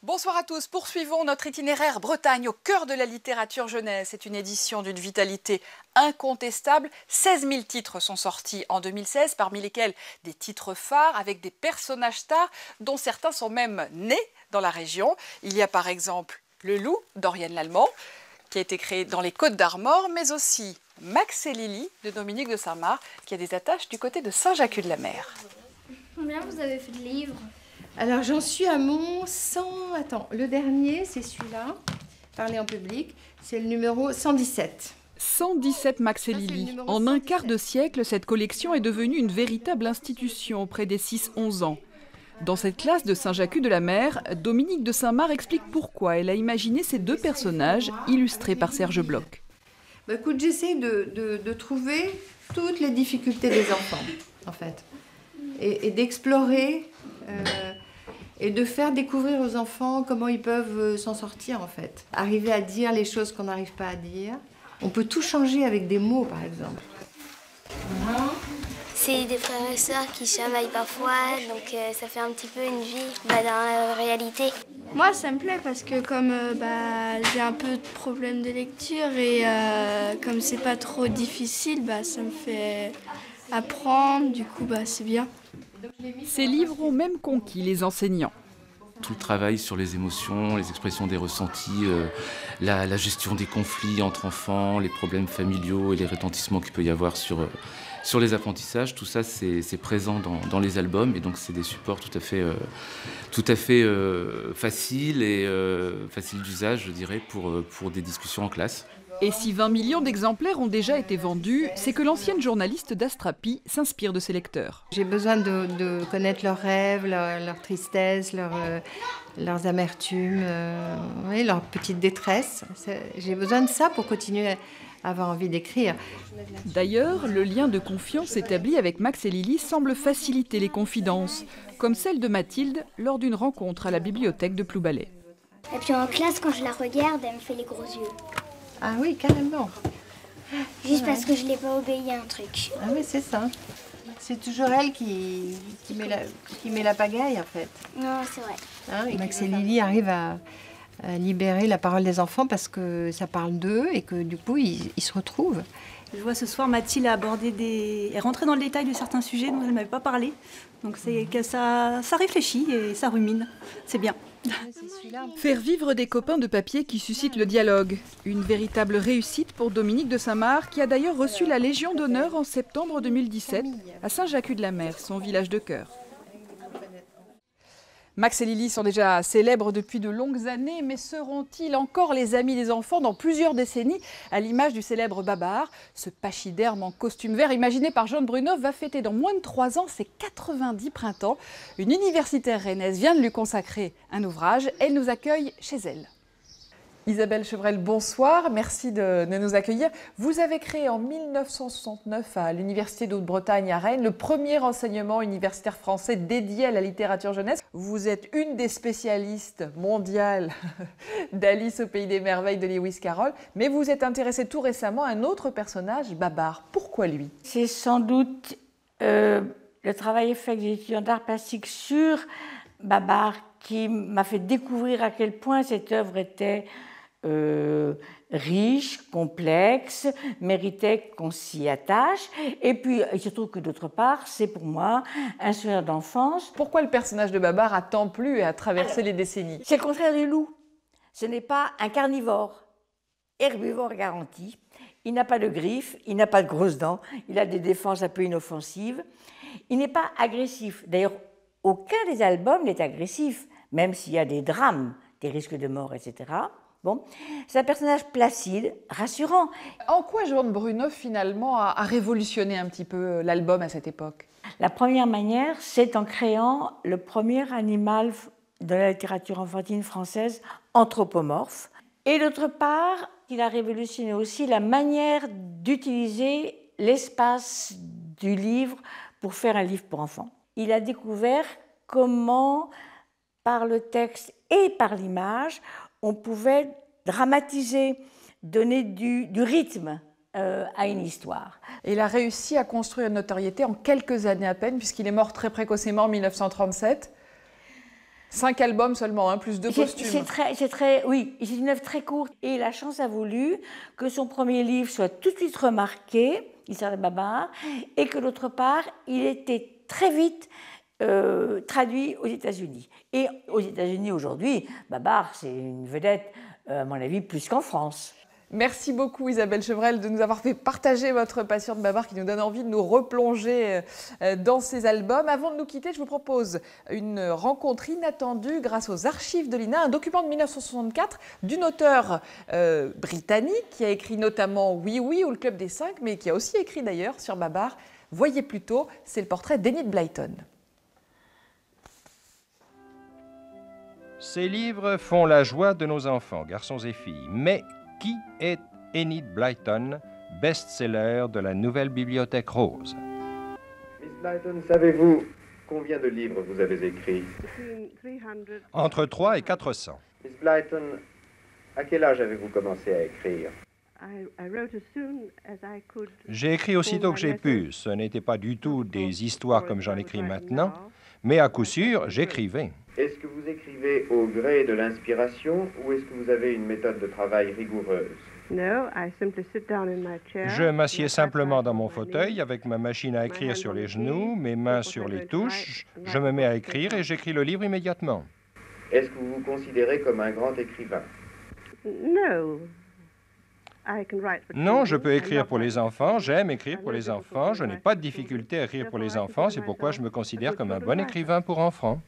Bonsoir à tous, poursuivons notre itinéraire Bretagne au cœur de la littérature jeunesse. C'est une édition d'une vitalité incontestable. 16 000 titres sont sortis en 2016, parmi lesquels des titres phares avec des personnages stars dont certains sont même nés dans la région. Il y a par exemple Le Loup d'Oriane Lallemand, qui a été créé dans les Côtes d'Armor, mais aussi Max et Lily de Dominique de Saint-Marc, qui a des attaches du côté de Saint-Jacques-de-la-Mer. Combien vous avez fait de livres? Alors j'en suis à mon 100... Attends, le dernier, c'est celui-là, Parler en public, c'est le numéro 117. 117 Max et Lily. En un quart de siècle, cette collection est devenue une véritable institution auprès des 6-11 ans. Dans cette classe de Saint-Jacques-de-la-Mer, Dominique de Saint-Marc explique pourquoi elle a imaginé ces deux personnages illustrés par Serge Bloch. Bah, écoute, j'essaie de trouver toutes les difficultés des enfants, en fait, et d'explorer et de faire découvrir aux enfants comment ils peuvent s'en sortir, en fait. Arriver à dire les choses qu'on n'arrive pas à dire. On peut tout changer avec des mots, par exemple. C'est des frères et sœurs qui chamaillent parfois, donc ça fait un petit peu une vie dans la réalité. Moi, ça me plaît parce que comme j'ai un peu de problème de lecture et comme c'est pas trop difficile, ça me fait apprendre, du coup c'est bien. Ces livres ont même conquis les enseignants. Tout le travail sur les émotions, les expressions des ressentis, la gestion des conflits entre enfants, les problèmes familiaux et les retentissements qu'il peut y avoir sur les apprentissages, tout ça c'est présent dans les albums et donc c'est des supports tout à fait faciles et faciles d'usage, je dirais, pour des discussions en classe. Et si 20 millions d'exemplaires ont déjà été vendus, c'est que l'ancienne journaliste d'Astrapi s'inspire de ses lecteurs. J'ai besoin de connaître leurs rêves, leurs tristesses, leurs amertumes, leur petite détresse. J'ai besoin de ça pour continuer à avoir envie d'écrire. D'ailleurs, le lien de confiance établi avec Max et Lily semble faciliter les confidences, comme celle de Mathilde lors d'une rencontre à la bibliothèque de Ploubalay. Et puis en classe, quand je la regarde, elle me fait les gros yeux. Ah oui, carrément. Juste parce que je n'ai pas obéi à un truc. Ah oui, c'est ça. C'est toujours elle qui met la pagaille, en fait. Non, c'est vrai. Hein, et Max et Lily arrivent à libérer la parole des enfants parce que ça parle d'eux et que du coup, ils se retrouvent. Je vois ce soir Mathilde a abordé est rentrée dans le détail de certains sujets dont elle ne m'avait pas parlé. Donc c'est que ça réfléchit et ça rumine. C'est bien. Faire vivre des copains de papier qui suscitent le dialogue. Une véritable réussite pour Dominique de Saint-Marc, qui a d'ailleurs reçu la Légion d'honneur en septembre 2017 à Saint-Jacques-de-la-Mer, son village de cœur. Max et Lily sont déjà célèbres depuis de longues années, mais seront-ils encore les amis des enfants dans plusieurs décennies, à l'image du célèbre Babar? Ce pachyderme en costume vert, imaginé par Jeanne Bruneau, va fêter dans moins de 3 ans ses 90 printemps. Une universitaire rennaise vient de lui consacrer un ouvrage. Elle nous accueille chez elle. Isabelle Chevrel, bonsoir, merci de nous accueillir. Vous avez créé en 1969 à l'Université d'Haute-Bretagne à Rennes le premier enseignement universitaire français dédié à la littérature jeunesse. Vous êtes une des spécialistes mondiales d'Alice au Pays des Merveilles de Lewis Carroll, mais vous êtes intéressée tout récemment à un autre personnage, Babar. Pourquoi lui? C'est sans doute le travail fait des étudiants d'art plastique sur Babar qui m'a fait découvrir à quel point cette œuvre était riche, complexe, méritait qu'on s'y attache. Et puis, il se trouve que d'autre part, c'est pour moi un souvenir d'enfance. Pourquoi le personnage de Babar a tant plu et a traversé les décennies? C'est le contraire du loup. Ce n'est pas un carnivore, herbivore garanti. Il n'a pas de griffes, il n'a pas de grosses dents, il a des défenses un peu inoffensives. Il n'est pas agressif. D'ailleurs, aucun des albums n'est agressif, même s'il y a des drames, des risques de mort, etc. Bon, c'est un personnage placide, rassurant. En quoi Jeanne Bruneau, finalement, a révolutionné un petit peu l'album à cette époque? La première manière, c'est en créant le premier animal de la littérature enfantine française anthropomorphe. Et d'autre part, il a révolutionné aussi la manière d'utiliser l'espace du livre pour faire un livre pour enfants. Il a découvert comment, par le texte et par l'image, on pouvait dramatiser, donner du rythme à une histoire. Et il a réussi à construire une notoriété en quelques années à peine, puisqu'il est mort très précocement en 1937. 5 albums seulement, hein, plus 2 posthumes. Oui, c'est une œuvre très courte. Et la chance a voulu que son premier livre soit tout de suite remarqué, L'histoire de Babar, et que d'autre part, il était très vite traduit aux États-Unis. Et aux États-Unis aujourd'hui, Babar, c'est une vedette, à mon avis, plus qu'en France. Merci beaucoup Isabelle Chevrel de nous avoir fait partager votre passion de Babar qui nous donne envie de nous replonger dans ces albums. Avant de nous quitter, je vous propose une rencontre inattendue grâce aux archives de l'INA, un document de 1964 d'une auteure britannique qui a écrit notamment Oui Oui ou Le Club des 5, mais qui a aussi écrit d'ailleurs sur Babar. Voyez plutôt, c'est le portrait d'Enid Blyton. Ces livres font la joie de nos enfants, garçons et filles, mais qui est Enid Blyton, best-seller de la Nouvelle Bibliothèque Rose? Miss Blyton, savez-vous combien de livres vous avez écrits? Entre 3 et 400. Miss Blyton, à quel âge avez-vous commencé à écrire? J'ai écrit aussitôt que j'ai pu. Ce n'était pas du tout des histoires comme j'en écris maintenant, mais à coup sûr, j'écrivais. Est-ce que vous écrivez au gré de l'inspiration ou est-ce que vous avez une méthode de travail rigoureuse? Je m'assieds simplement dans mon fauteuil avec ma machine à écrire sur les genoux, mes mains sur les touches, je me mets à écrire et j'écris le livre immédiatement. Est-ce que vous vous considérez comme un grand écrivain? Non, je peux écrire pour les enfants, j'aime écrire pour les enfants, je n'ai pas de difficulté à écrire pour les enfants, c'est pourquoi je me considère comme un bon écrivain pour enfants.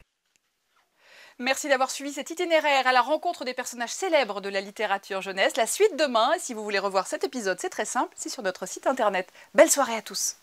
Merci d'avoir suivi cet itinéraire à la rencontre des personnages célèbres de la littérature jeunesse. La suite demain, et si vous voulez revoir cet épisode, c'est très simple, c'est sur notre site internet. Belle soirée à tous.